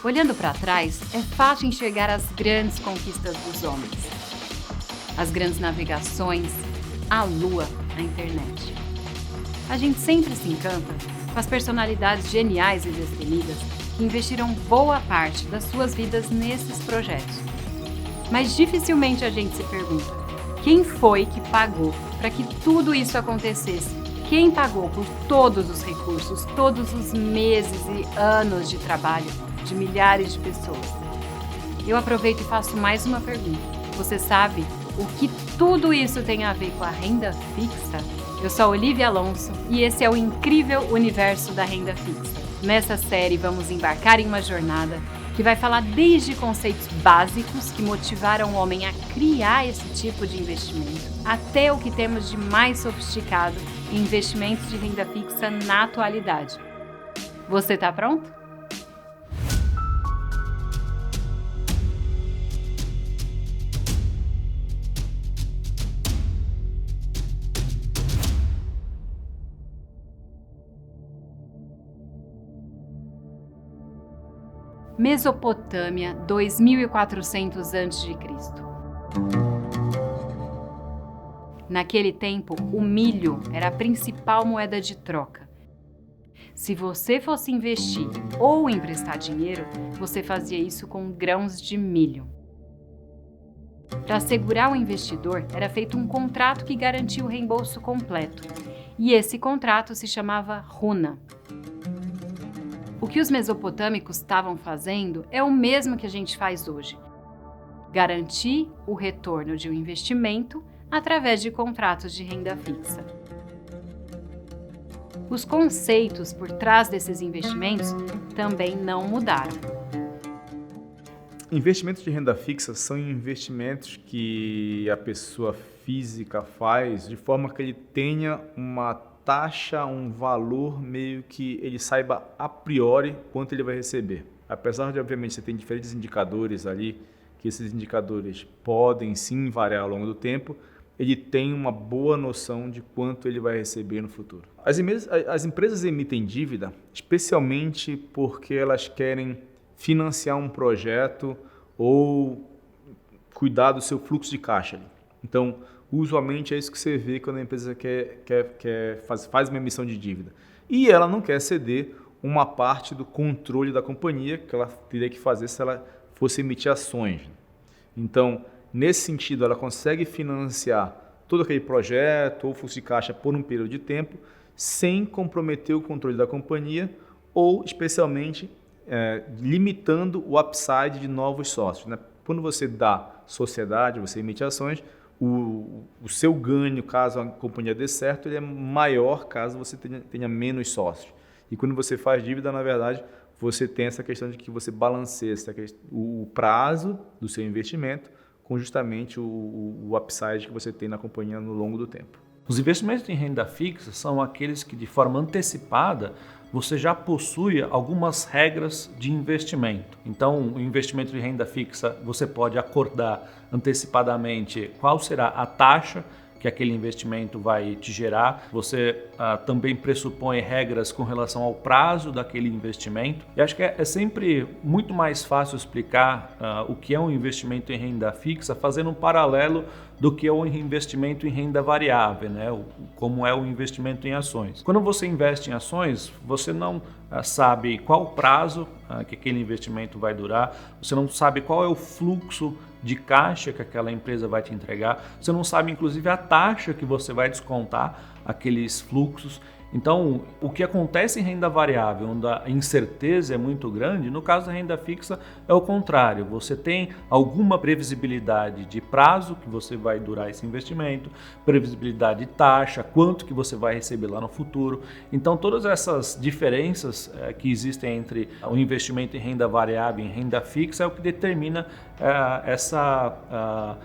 Olhando para trás, é fácil enxergar as grandes conquistas dos homens. As grandes navegações, a lua, a internet. A gente sempre se encanta com as personalidades geniais e destemidas que investiram boa parte das suas vidas nesses projetos. Mas dificilmente a gente se pergunta: quem foi que pagou para que tudo isso acontecesse? Quem pagou por todos os recursos, todos os meses e anos de trabalho de milhares de pessoas? Eu aproveito e faço mais uma pergunta. Você sabe o que tudo isso tem a ver com a renda fixa? Eu sou a Olivia Alonso e esse é o incrível universo da renda fixa. Nessa série vamos embarcar em uma jornada que vai falar desde conceitos básicos que motivaram o homem a criar esse tipo de investimento, até o que temos de mais sofisticado em investimentos de renda fixa na atualidade. Você está pronto? Mesopotâmia, 2400 a.C. Naquele tempo, o milho era a principal moeda de troca. Se você fosse investir ou emprestar dinheiro, você fazia isso com grãos de milho. Para assegurar o investidor, era feito um contrato que garantia o reembolso completo. E esse contrato se chamava runa. O que os mesopotâmicos estavam fazendo é o mesmo que a gente faz hoje: garantir o retorno de um investimento através de contratos de renda fixa. Os conceitos por trás desses investimentos também não mudaram. Investimentos de renda fixa são investimentos que a pessoa física faz de forma que ele tenha uma taxa, um valor meio que ele saiba a priori quanto ele vai receber. Apesar de, obviamente, você ter diferentes indicadores ali, que esses indicadores podem sim variar ao longo do tempo, ele tem uma boa noção de quanto ele vai receber no futuro. As empresas emitem dívida especialmente porque elas querem financiar um projeto ou cuidar do seu fluxo de caixa. Então, usualmente é isso que você vê quando a empresa faz uma emissão de dívida. E ela não quer ceder uma parte do controle da companhia que ela teria que fazer se ela fosse emitir ações. Então, nesse sentido, ela consegue financiar todo aquele projeto ou fluxo de caixa por um período de tempo sem comprometer o controle da companhia ou, especialmente, limitando o upside de novos sócios. Né? Quando você dá sociedade, você emite ações, o seu ganho, caso a companhia dê certo, ele é maior caso você tenha menos sócios. E quando você faz dívida, na verdade, você tem essa questão de que você balanceia o prazo do seu investimento com justamente o upside que você tem na companhia no longo do tempo. Os investimentos em renda fixa são aqueles que, de forma antecipada, você já possui algumas regras de investimento. Então, o investimento de renda fixa, você pode acordar antecipadamente qual será a taxa que aquele investimento vai te gerar. Você também pressupõe regras com relação ao prazo daquele investimento. E acho que é sempre muito mais fácil explicar o que é um investimento em renda fixa fazendo um paralelo do que é o investimento em renda variável, né? Como é o investimento em ações. Quando você investe em ações, você não sabe qual o prazo que aquele investimento vai durar, você não sabe qual é o fluxo de caixa que aquela empresa vai te entregar, você não sabe inclusive a taxa que você vai descontar aqueles fluxos. Então, o que acontece em renda variável, onde a incerteza é muito grande, no caso da renda fixa é o contrário. Você tem alguma previsibilidade de prazo que você vai durar esse investimento, previsibilidade de taxa, quanto que você vai receber lá no futuro. Então, todas essas diferenças que existem entre o investimento em renda variável e em renda fixa é o que determina essa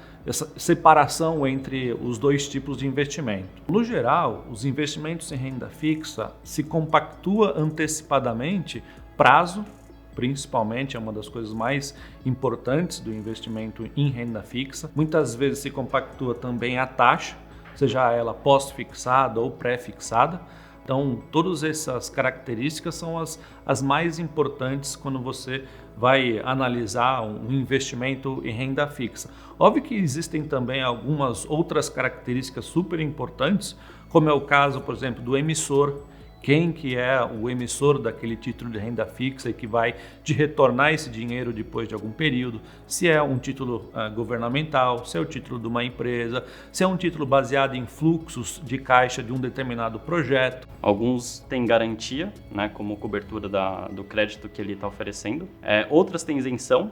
separação entre os dois tipos de investimento. No geral, os investimentos em renda fixa se compactua antecipadamente prazo, principalmente é uma das coisas mais importantes do investimento em renda fixa. Muitas vezes se compactua também a taxa, seja ela pós-fixada ou pré-fixada. Então, todas essas características são as mais importantes quando você vai analisar um investimento em renda fixa. Óbvio que existem também algumas outras características super importantes, como é o caso, por exemplo, do emissor. Quem que é o emissor daquele título de renda fixa e que vai te retornar esse dinheiro depois de algum período, se é um título governamental, se é o título de uma empresa, se é um título baseado em fluxos de caixa de um determinado projeto. Alguns têm garantia, né, como cobertura do crédito que ele está oferecendo. Outras têm isenção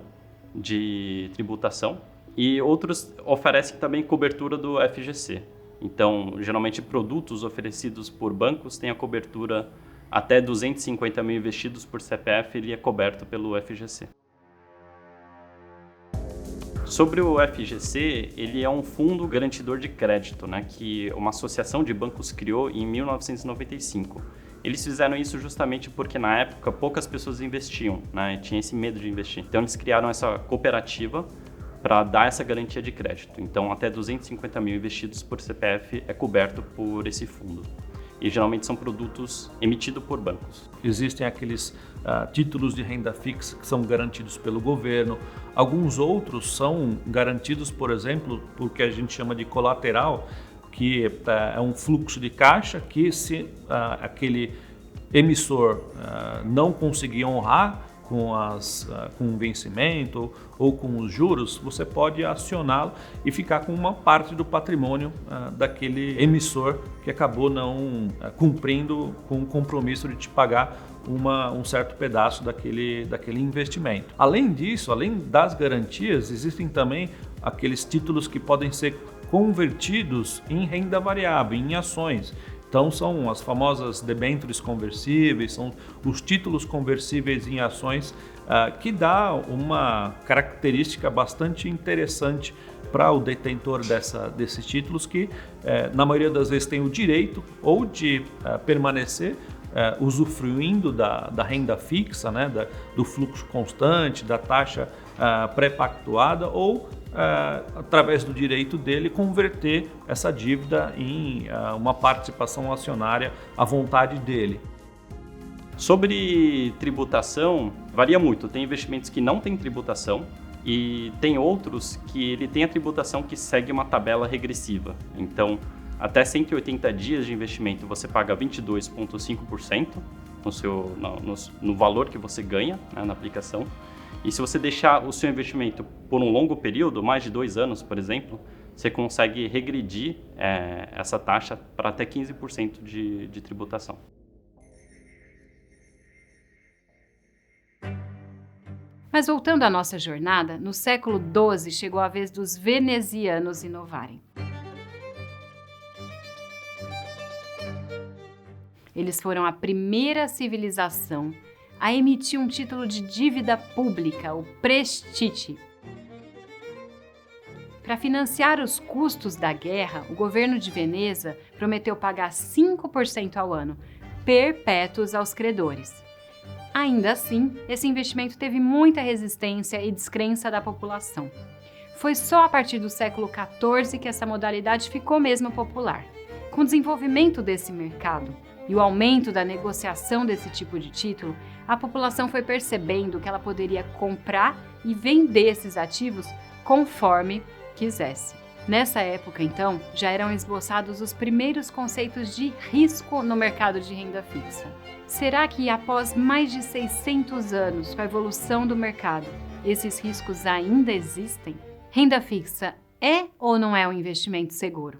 de tributação e outros oferecem também cobertura do FGC. Então, geralmente, produtos oferecidos por bancos têm a cobertura até 250 mil investidos por CPF, ele é coberto pelo FGC. Sobre o FGC, ele é um fundo garantidor de crédito, né, que uma associação de bancos criou em 1995. Eles fizeram isso justamente porque, na época, poucas pessoas investiam, né, tinha esse medo de investir. Então, eles criaram essa cooperativa para dar essa garantia de crédito. Então, até 250 mil investidos por CPF é coberto por esse fundo. E geralmente são produtos emitidos por bancos. Existem aqueles títulos de renda fixa que são garantidos pelo governo. Alguns outros são garantidos, por exemplo, por que a gente chama de colateral, que é um fluxo de caixa que se aquele emissor não conseguir honrar com o vencimento ou com os juros, você pode acioná-lo e ficar com uma parte do patrimônio daquele emissor que acabou não cumprindo com o compromisso de te pagar um certo pedaço daquele investimento. Além disso, além das garantias, existem também aqueles títulos que podem ser convertidos em renda variável, em ações. Então, são as famosas debêntures conversíveis, são os títulos conversíveis em ações que dá uma característica bastante interessante para o detentor desses títulos que, na maioria das vezes, tem o direito ou de permanecer usufruindo da renda fixa, né, do fluxo constante, da taxa pré-pactuada ou através do direito dele, converter essa dívida em uma participação acionária à vontade dele. Sobre tributação, varia muito. Tem investimentos que não têm tributação e tem outros que ele tem a tributação que segue uma tabela regressiva. Então, até 180 dias de investimento você paga 22,5% no valor que você ganha, né, na aplicação. E se você deixar o seu investimento por um longo período, mais de 2 anos, por exemplo, você consegue regredir essa taxa para até 15% de tributação. Mas voltando à nossa jornada, no século XII chegou a vez dos venezianos inovarem. Eles foram a primeira civilização a emitir um título de dívida pública, o prestiti. Para financiar os custos da guerra, o governo de Veneza prometeu pagar 5% ao ano, perpétuos aos credores. Ainda assim, esse investimento teve muita resistência e descrença da população. Foi só a partir do século XIV que essa modalidade ficou mesmo popular. Com o desenvolvimento desse mercado e o aumento da negociação desse tipo de título, a população foi percebendo que ela poderia comprar e vender esses ativos conforme quisesse. Nessa época, então, já eram esboçados os primeiros conceitos de risco no mercado de renda fixa. Será que, após mais de 600 anos com a evolução do mercado, esses riscos ainda existem? Renda fixa é ou não é um investimento seguro?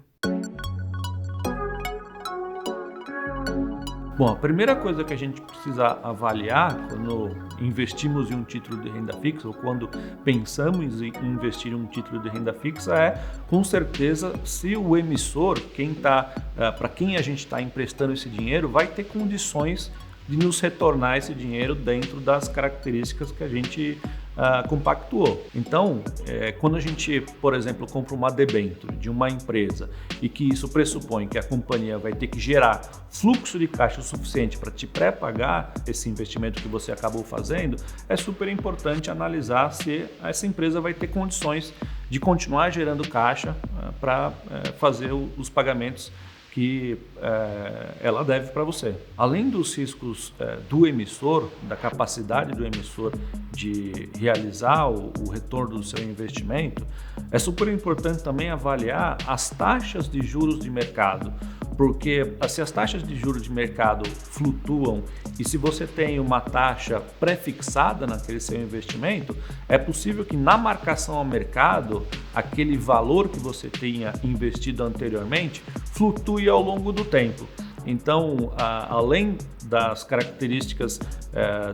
Bom, a primeira coisa que a gente precisa avaliar quando investimos em um título de renda fixa ou quando pensamos em investir em um título de renda fixa é, com certeza, se o emissor, para quem a gente está emprestando esse dinheiro, vai ter condições de nos retornar esse dinheiro dentro das características que a gente compactuou. Então, quando a gente, por exemplo, compra uma debênture de uma empresa e que isso pressupõe que a companhia vai ter que gerar fluxo de caixa suficiente para te pré-pagar esse investimento que você acabou fazendo, é super importante analisar se essa empresa vai ter condições de continuar gerando caixa para fazer os pagamentos que ela deve para você. Além dos riscos do emissor, da capacidade do emissor de realizar o retorno do seu investimento, é super importante também avaliar as taxas de juros de mercado, porque se as taxas de juros de mercado flutuam e se você tem uma taxa pré-fixada naquele seu investimento, é possível que na marcação ao mercado, aquele valor que você tenha investido anteriormente flutue ao longo do tempo. Então, além das características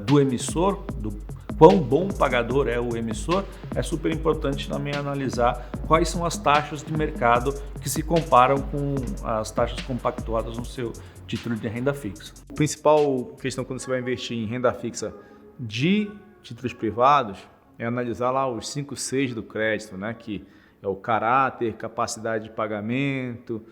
do emissor, do quão bom pagador é o emissor, é super importante também analisar quais são as taxas de mercado que se comparam com as taxas compactuadas no seu título de renda fixa. A principal questão quando você vai investir em renda fixa de títulos privados é analisar lá os 5 Cs do crédito, né? Que é o caráter, capacidade de pagamento,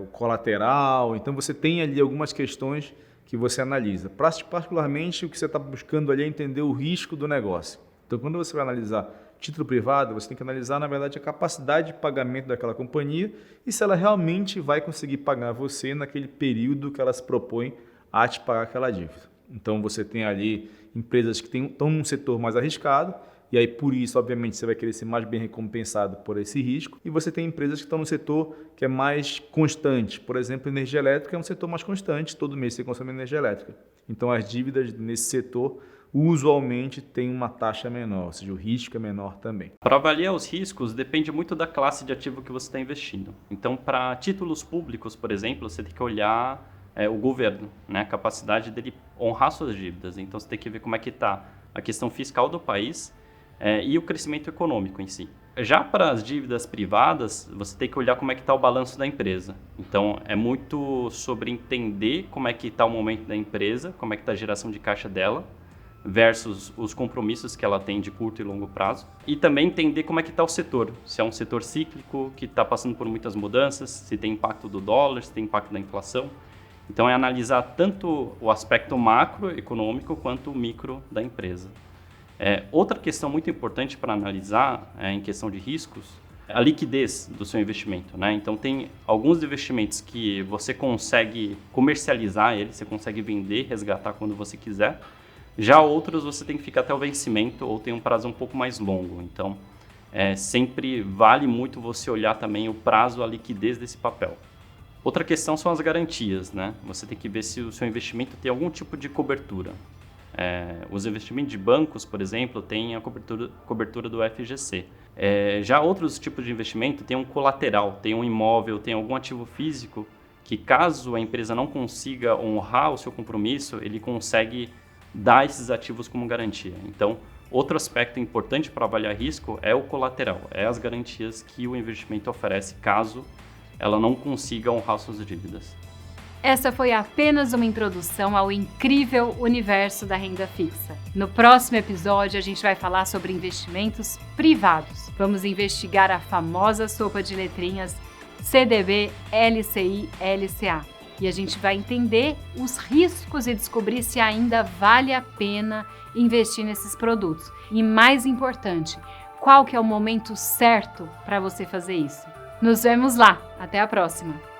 o colateral. Então você tem ali algumas questões que você analisa. Particularmente o que você está buscando ali é entender o risco do negócio. Então quando você vai analisar título privado, você tem que analisar na verdade a capacidade de pagamento daquela companhia e se ela realmente vai conseguir pagar você naquele período que ela se propõe a te pagar aquela dívida. Então você tem ali empresas que estão num setor mais arriscado, e aí por isso, obviamente, você vai querer ser mais bem recompensado por esse risco. E você tem empresas que estão no setor que é mais constante. Por exemplo, energia elétrica é um setor mais constante, todo mês você consome energia elétrica. Então as dívidas nesse setor usualmente têm uma taxa menor, ou seja, o risco é menor também. Para avaliar os riscos, depende muito da classe de ativo que você está investindo. Então, para títulos públicos, por exemplo, você tem que olhar o governo, né? A capacidade dele honrar suas dívidas. Então, você tem que ver como é que está a questão fiscal do país e o crescimento econômico em si. Já para as dívidas privadas, você tem que olhar como é que está o balanço da empresa. Então, é muito sobre entender como é que está o momento da empresa, como é que está a geração de caixa dela, versus os compromissos que ela tem de curto e longo prazo. E também entender como é que está o setor. Se é um setor cíclico, que está passando por muitas mudanças, se tem impacto do dólar, se tem impacto da inflação. Então, é analisar tanto o aspecto macroeconômico quanto o micro da empresa. Outra questão muito importante para analisar em questão de riscos é a liquidez do seu investimento, né? Então, tem alguns investimentos que você consegue comercializar ele, você consegue vender, resgatar quando você quiser. Já outros você tem que ficar até o vencimento ou tem um prazo um pouco mais longo. Então, sempre vale muito você olhar também o prazo, a liquidez desse papel. Outra questão são as garantias, né? Você tem que ver se o seu investimento tem algum tipo de cobertura. Os investimentos de bancos, por exemplo, têm a cobertura do FGC. Já outros tipos de investimento têm um colateral, tem um imóvel, tem algum ativo físico que, caso a empresa não consiga honrar o seu compromisso, ele consegue dar esses ativos como garantia. Então, outro aspecto importante para avaliar risco é o colateral, as garantias que o investimento oferece caso ela não consiga honrar suas dívidas. Essa foi apenas uma introdução ao incrível universo da renda fixa. No próximo episódio, a gente vai falar sobre investimentos privados. Vamos investigar a famosa sopa de letrinhas CDB, LCI, LCA. E a gente vai entender os riscos e descobrir se ainda vale a pena investir nesses produtos. E mais importante, qual que é o momento certo para você fazer isso? Nos vemos lá. Até a próxima!